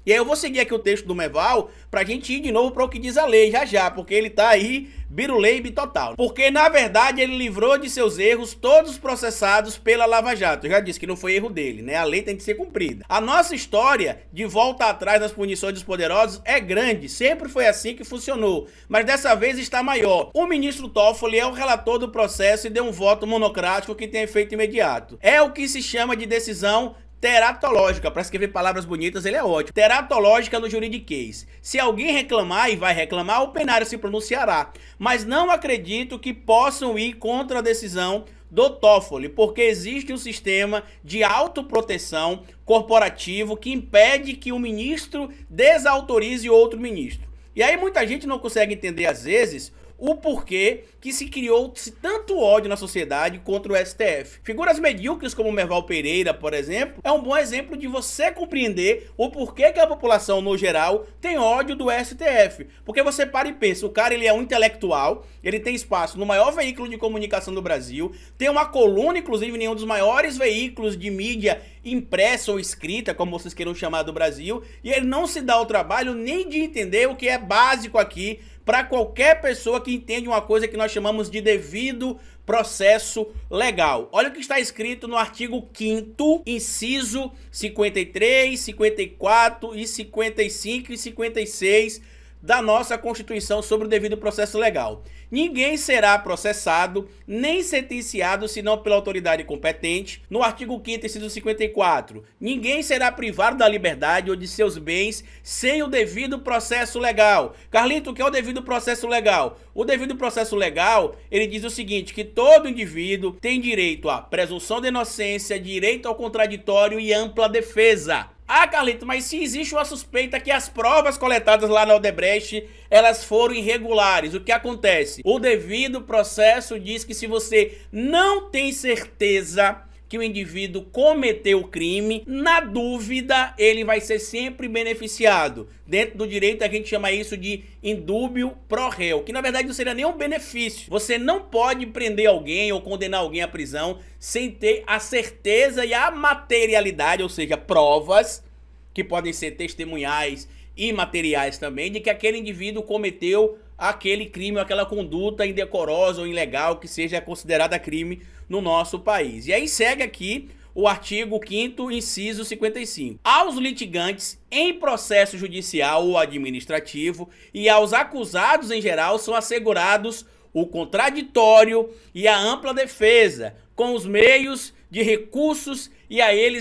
E aí eu vou seguir aqui o texto do Merval pra gente ir de novo para o que diz a lei já, porque ele tá aí biruleibe total. Porque na verdade ele livrou de seus erros todos os processados pela Lava Jato. Eu já disse que não foi erro dele, né? A lei tem que ser cumprida. A nossa história de volta atrás das punições dos poderosos é grande, sempre foi assim que funcionou, mas dessa vez está maior. O ministro Toffoli é o relator do processo e deu um voto monocrático que tem efeito imediato. É o que se chama de decisão teratológica. Para escrever palavras bonitas ele é ótimo. Teratológica no juridiquês. Se alguém reclamar e vai reclamar, o plenário se pronunciará. Mas não acredito que possam ir contra a decisão do Toffoli, porque existe um sistema de autoproteção corporativo que impede que o ministro desautorize outro ministro. E aí muita gente não consegue entender às vezes o porquê que se criou tanto ódio na sociedade contra o STF. Figuras medíocres como o Merval Pereira, por exemplo, é um bom exemplo de você compreender o porquê que a população, no geral, tem ódio do STF. Porque você para e pensa, o cara ele é um intelectual, ele tem espaço no maior veículo de comunicação do Brasil, tem uma coluna, inclusive, em um dos maiores veículos de mídia impressa ou escrita, como vocês queiram chamar, do Brasil, e ele não se dá o trabalho nem de entender o que é básico aqui para qualquer pessoa que entende uma coisa que nós chamamos de devido processo legal. Olha o que está escrito no artigo 5º, inciso 53, 54 e 55 e 56 da nossa Constituição sobre o devido processo legal. Ninguém será processado nem sentenciado senão pela autoridade competente. No artigo 5º, inciso 54, ninguém será privado da liberdade ou de seus bens sem o devido processo legal. Carlito, o que é o devido processo legal? O devido processo legal, ele diz o seguinte, que todo indivíduo tem direito à presunção de inocência, direito ao contraditório e ampla defesa. Ah, Carlito, mas se existe uma suspeita que as provas coletadas lá na Odebrecht, elas foram irregulares, o que acontece? O devido processo diz que se você não tem certeza que o indivíduo cometeu o crime, na dúvida, ele vai ser sempre beneficiado. Dentro do direito, a gente chama isso de indúbio pro réu, que na verdade não seria nem um benefício. Você não pode prender alguém ou condenar alguém à prisão sem ter a certeza e a materialidade, ou seja, provas, que podem ser testemunhais e materiais também, de que aquele indivíduo cometeu aquele crime, aquela conduta indecorosa ou ilegal que seja considerada crime no nosso país. E aí segue aqui o artigo 5º, inciso 55. Aos litigantes em processo judicial ou administrativo e aos acusados em geral são assegurados o contraditório e a ampla defesa, com os meios de recursos e a ela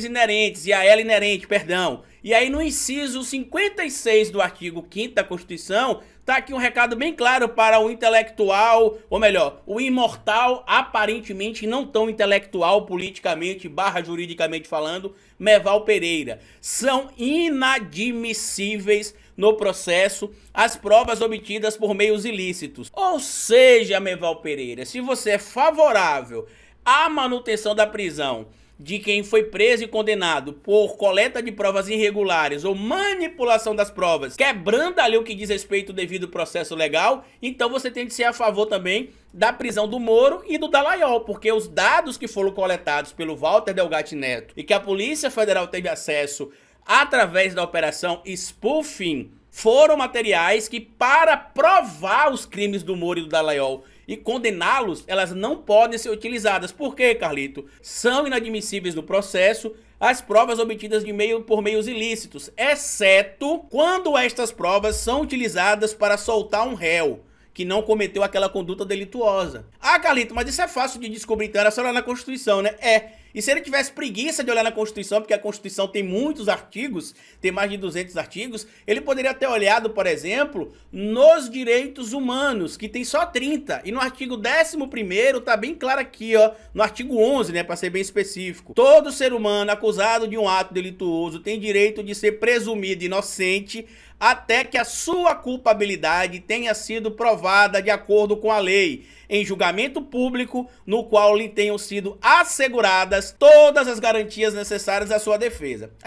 inerente, perdão. E aí no inciso 56 do artigo 5º da Constituição, tá aqui um recado bem claro para o intelectual, ou melhor, o imortal, aparentemente não tão intelectual politicamente / juridicamente falando, Merval Pereira. São inadmissíveis no processo as provas obtidas por meios ilícitos. Ou seja, Merval Pereira, se você é favorável à manutenção da prisão de quem foi preso e condenado por coleta de provas irregulares ou manipulação das provas, quebrando ali o que diz respeito ao devido processo legal, então você tem que ser a favor também da prisão do Moro e do Dallagnol, porque os dados que foram coletados pelo Walter Delgatti Neto e que a Polícia Federal teve acesso através da operação Spoofing foram materiais que, para provar os crimes do Moro e do Dallagnol e condená-los, elas não podem ser utilizadas. Por quê, Carlito? São inadmissíveis no processo as provas obtidas por meios ilícitos, exceto quando estas provas são utilizadas para soltar um réu que não cometeu aquela conduta delituosa. Ah, Carlito, mas isso é fácil de descobrir, então era só olhar na Constituição, né? E se ele tivesse preguiça de olhar na Constituição, porque a Constituição tem muitos artigos, tem mais de 200 artigos, ele poderia ter olhado, por exemplo, nos direitos humanos, que tem só 30. E no artigo 11º tá bem claro aqui, ó, no artigo 11, né, para ser bem específico. Todo ser humano acusado de um ato delituoso tem direito de ser presumido inocente até que a sua culpabilidade tenha sido provada de acordo com a lei, em julgamento público, no qual lhe tenham sido asseguradas todas as garantias necessárias à sua defesa.